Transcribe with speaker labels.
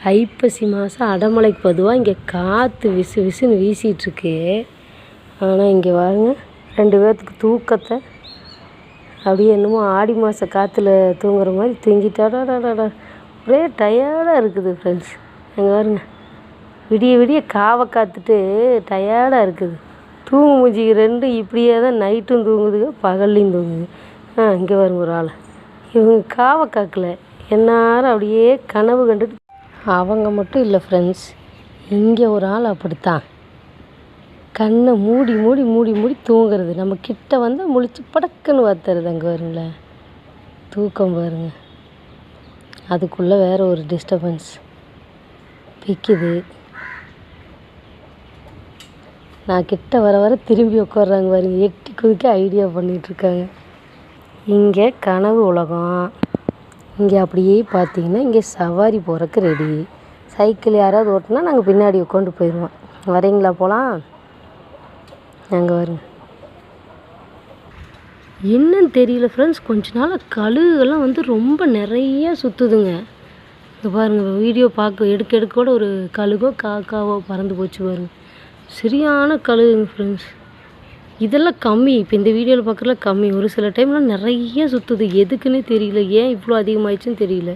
Speaker 1: ஐப்பசி மாதம் அடமலைக்கு பொதுவாக இங்கே காற்று விசு விசுன்னு வீசிகிட்ருக்கு. ஆனால் இங்கே பாருங்க 2 பேர்த்துக்கு தூக்கத்தை அப்படியே என்னமோ ஆடி மாத காற்றுல தூங்குற மாதிரி தூங்கிட்டாடாடாடா. ஒரே டயர்டாக இருக்குது ஃப்ரெண்ட்ஸ். அங்கே பாருங்க விடிய விடிய காவை காத்துட்டு டயர்டாக இருக்குது. தூங்கு மூஞ்சிக்கு 2 இப்படியே தான் நைட்டும் தூங்குதுங்க பகல்லையும் தூங்குது. இங்கே பாருங்க ஒரு ஆள். இவங்க காவை காக்கலை, எந்நேரம் அப்படியே கனவு கண்டுட்டு. அவங்க மட்டும் இல்லை ஃப்ரெண்ட்ஸ், இங்கே ஒரு ஆள் அப்படித்தான் கண்ணை மூடி மூடி மூடி மூடி தூங்குறது. நம்ம கிட்ட வந்து முழிச்சு படக்குன்னு பார்த்துறது. அங்கே பாருங்களேன் தூக்கம் பாருங்க. அதுக்குள்ளே வேறு ஒரு டிஸ்டர்பன்ஸ் பிக்குது. நான் கிட்ட வர வர திரும்பி உட்காடுறாங்க பாருங்க. எட்டி குதிக்க ஐடியா பண்ணிகிட்ருக்காங்க. இங்கே கனவு உலகம். இங்கே அப்படியே பார்த்தீங்கன்னா இங்கே சவாரி போகிறக்கு ரெடி. சைக்கிள் யாராவது ஓட்டினா நாங்கள் பின்னாடி உட்காந்து போயிடுவோம். வரீங்களா போகலாம்? அங்கே வருங்க. என்னன்னு தெரியல ஃப்ரெண்ட்ஸ், கொஞ்ச நாள் கழுகுகள்லாம் வந்து ரொம்ப நிறையா சுற்றுதுங்க. இங்கே பாருங்கள் வீடியோ எடுக்க கூட ஒரு கழுகோ காக்காவோ பறந்து போச்சு பாருங்கள். சரியான கழுகுங்க ஃப்ரெண்ட்ஸ். இதெல்லாம் கம்மி, இப்போ இந்த வீடியோவில் பார்க்குறதுல கம்மி. ஒரு சில டைம்லாம் நிறைய சுற்றுது. எதுக்குன்னே தெரியல, ஏன் இவ்வளோ அதிகமாகிடுச்சுன்னு தெரியல.